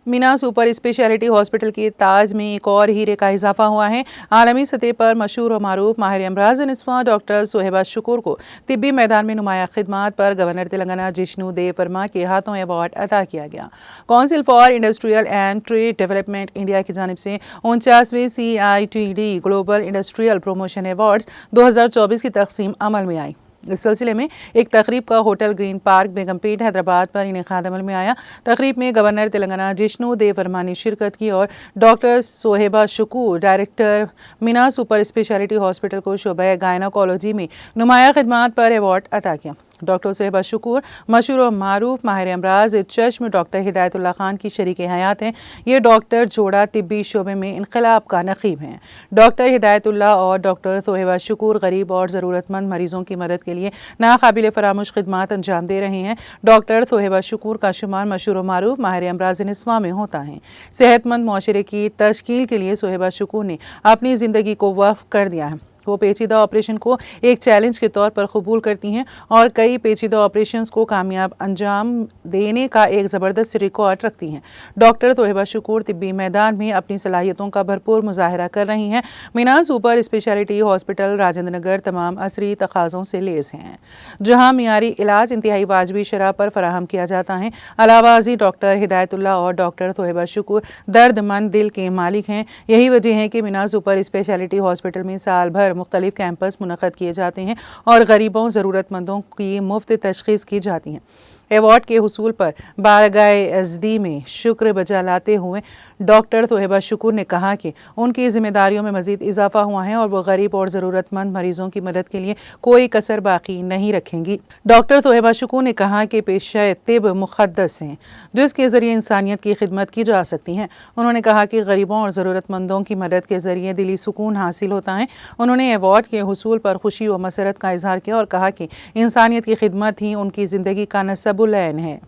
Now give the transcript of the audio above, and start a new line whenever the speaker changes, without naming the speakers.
Meena super speciality hospital के ताज में एक और हीरे का इजाफा हुआ है। आलमी सतह पर मशहूर और मारूफ माहिर अमराज निस्वां डॉक्टर सोहेबा शुक्र को तिब्बी मैदान में नुमाया खिदमात पर गवर्नर तेलंगाना जिष्णु देव वर्मा के हाथों अवार्ड अता किया गया। Council for industrial and trade development India की जानिब से 49वें CITD global industrial promotion awards 2024 की तकसीम अमल में आई। इस सिलसिले में एक तकरीब का hotel green park Begumpet Hyderabad पर इनेकाद अमल में आया। तकरीब में गवर्नर तेलंगाना जिष्णु देव वर्मा ने शिरकत की और डॉक्टर सोहेबा शुक्र director Meena super speciality hospital को शोबे गायनाकोलॉजी में नुमाया खिदमात पर अवार्ड अता किया। डॉक्टर सोहेबा शुक्र मशहूर और मारूफ माहिर अमराज चश्म डॉक्टर हिदायतुल्लाह खान की शरीक हयात हैं। ये डॉक्टर जोड़ा तिब्बी शोबे में इनकलाब का नकीब हैं। डॉक्टर हिदायतुल्लाह और डॉक्टर सोहेबा शुक्र गरीब और ज़रूरतमंद मरीजों की मदद के लिए नाकाबिल फरामोश खिदमात अंजाम दे रहे हैं। डॉक्टर सोहेबा शुक्र का शुमार मशहूर और मारूफ माहिर अमराज निस्वां में होता है। सेहतमंद मुआशरे की तश्कील के लिए सोहेबा शुक्र ने अपनी ज़िंदगी को वक्फ कर दिया है। वो पेचीदा ऑपरेशन को एक चैलेंज के तौर पर कबूल करती हैं और कई पेचीदा ऑपरेशंस को कामयाब अंजाम देने का एक ज़बरदस्त रिकॉर्ड रखती हैं। डॉक्टर सोहेबा शुक्र तिब्बी मैदान में अपनी सलाहियतों का भरपूर मुजाहरा कर रही हैं। Meena super speciality hospital Rajendra Nagar तमाम असरी तकाज़ों से लेस हैं, जहाँ मियारी इलाज इंतहाई वाजबी शरह पर फराहम किया जाता है। अलावाजी डॉक्टर हिदायतुल्लाह और डॉक्टर सोहेबा शुक्र दर्दमंद दिल के मालिक हैं। यही वजह है कि मीना सुपर स्पेशलिटी हॉस्पिटल में साल भर मुख्तलिफ कैंपस मुनक़द किए जाते हैं और गरीबों ज़रूरतमंदों की मुफ्त तशख़ीस की जाती हैं। अवार्ड के हुसूल पर बारगाह अज़दी में शुक्र बजा लाते हुए डॉक्टर सोहेबा शुक्र ने कहा कि उनकी ज़िम्मेदारियों में मज़ीद इजाफा हुआ है और वो गरीब और ज़रूरतमंद मरीजों की मदद के लिए कोई कसर बाकी नहीं रखेंगी। डॉक्टर सोहेबा शुक्र ने कहा कि पेशा तिब मुक़द्दस हैं जिसके ज़रिए इंसानियत की खिदमत की जा सकती है। उन्होंने कहा कि गरीबों और ज़रूरतमंदों की मदद के ज़रिए दिली सुकून हासिल होता है। उन्होंने अवार्ड के हुसूल पर खुशी व मसरत का इजहार किया और कहा कि इंसानियत की खिदमत ही उनकी ज़िंदगी का नसबुलैन है।